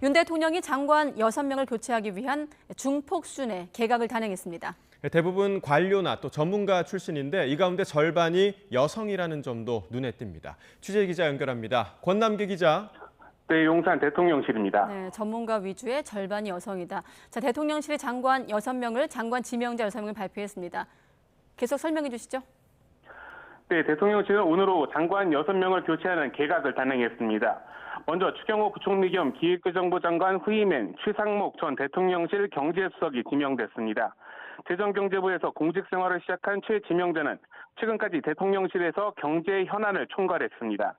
윤 대통령이 장관 6명을 교체하기 위한 중폭순회 개각을 단행했습니다. 대부분 관료나 또 전문가 출신인데 이 가운데 절반이 여성이라는 점도 눈에 띕니다. 취재 기자 연결합니다. 권남기 기자. 네, 용산 대통령실입니다. 네, 전문가 위주의 절반이 여성이다. 자, 대통령실이 장관 6명을, 장관 지명자 6명을 발표했습니다. 계속 설명해 주시죠. 네, 대통령실은 오늘 오후 장관 6명을 교체하는 개각을 단행했습니다. 먼저 추경호 부총리 겸 기획재정부 장관 후임엔 최상목 전 대통령실 경제수석이 지명됐습니다. 재정경제부에서 공직생활을 시작한 최 지명자는 최근까지 대통령실에서 경제 현안을 총괄했습니다.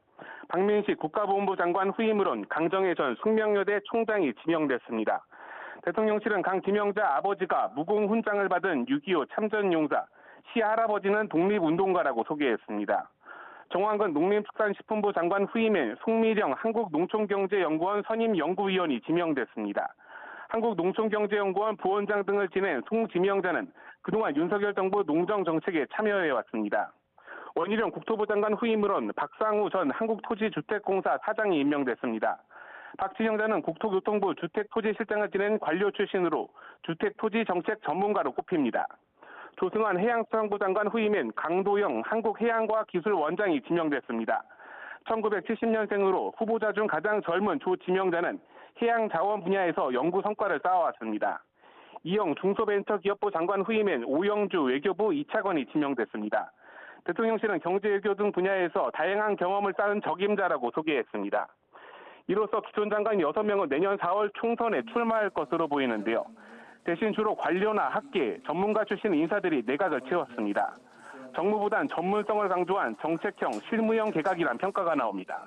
박민식 국가보훈부 장관 후임으론 강정혜 전 숙명여대 총장이 지명됐습니다. 대통령실은 강 지명자 아버지가 무공훈장을 받은 6.25 참전용사, 시할아버지는 독립운동가라고 소개했습니다. 정황근 농림축산식품부 장관 후임엔 송미령 한국농촌경제연구원 선임연구위원이 지명됐습니다. 한국농촌경제연구원 부원장 등을 지낸 송 지명자는 그동안 윤석열 정부 농정정책에 참여해왔습니다. 원희룡 국토부 장관 후임으론 박상우 전 한국토지주택공사 사장이 임명됐습니다. 박 지명자는 국토교통부 주택토지실장을 지낸 관료 출신으로 주택토지정책 전문가로 꼽힙니다. 조승환 해양수산부 장관 후임엔 강도영 한국해양과학기술원장이 지명됐습니다. 1970년생으로 후보자 중 가장 젊은 조 지명자는 해양자원 분야에서 연구 성과를 쌓아왔습니다. 이영 중소벤처기업부 장관 후임엔 오영주 외교부 2차관이 지명됐습니다. 대통령실은 경제외교 등 분야에서 다양한 경험을 쌓은 적임자라고 소개했습니다. 이로써 기존 장관 6명은 내년 4월 총선에 출마할 것으로 보이는데요. 대신 주로 관료나 학계, 전문가 출신 인사들이 내각을 채웠습니다. 정무보단 전문성을 강조한 정책형, 실무형 개각이란 평가가 나옵니다.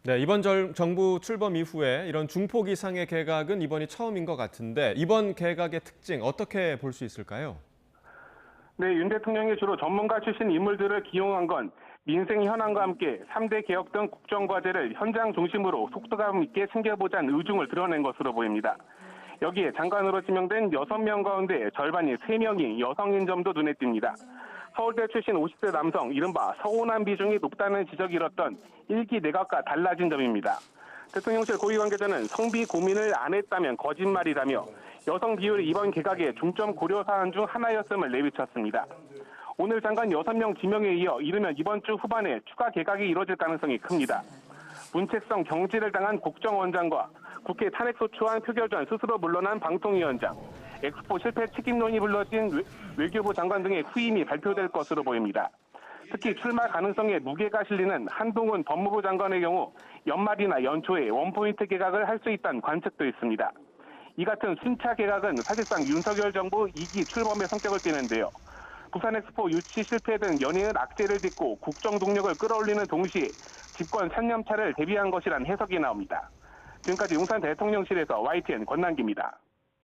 네, 이번 정부 출범 이후에 이런 중폭 이상의 개각은 이번이 처음인 것 같은데 이번 개각의 특징 어떻게 볼 수 있을까요? 네, 윤 대통령이 주로 전문가 출신 인물들을 기용한 건 민생 현안과 함께 3대 개혁 등 국정과제를 현장 중심으로 속도감 있게 챙겨보자는 의중을 드러낸 것으로 보입니다. 여기에 장관으로 지명된 6명 가운데 절반인 3명이 여성인 점도 눈에 띕니다. 서울대 출신 50대 남성, 이른바 서운한 비중이 높다는 지적이 일었던 1기 내각과 달라진 점입니다. 대통령실 고위 관계자는 성비 고민을 안 했다면 거짓말이라며 여성 비율이 이번 개각의 중점 고려 사안 중 하나였음을 내비쳤습니다. 오늘 장관 6명 지명에 이어 이르면 이번 주 후반에 추가 개각이 이뤄질 가능성이 큽니다. 문책성 경질을 당한 국정원장과 국회 탄핵소추안 표결 전 스스로 물러난 방통위원장, 엑스포 실패 책임론이 불러진 외교부 장관 등의 후임이 발표될 것으로 보입니다. 특히 출마 가능성에 무게가 실리는 한동훈 법무부 장관의 경우 연말이나 연초에 원포인트 개각을 할 수 있다는 관측도 있습니다. 이 같은 순차 개각은 사실상 윤석열 정부 2기 출범의 성격을 띠는데요. 부산 엑스포 유치 실패 등 연이은 악재를 딛고 국정 동력을 끌어올리는 동시에 집권 3년차를 대비한 것이란 해석이 나옵니다. 지금까지 용산 대통령실에서 YTN 권남기입니다.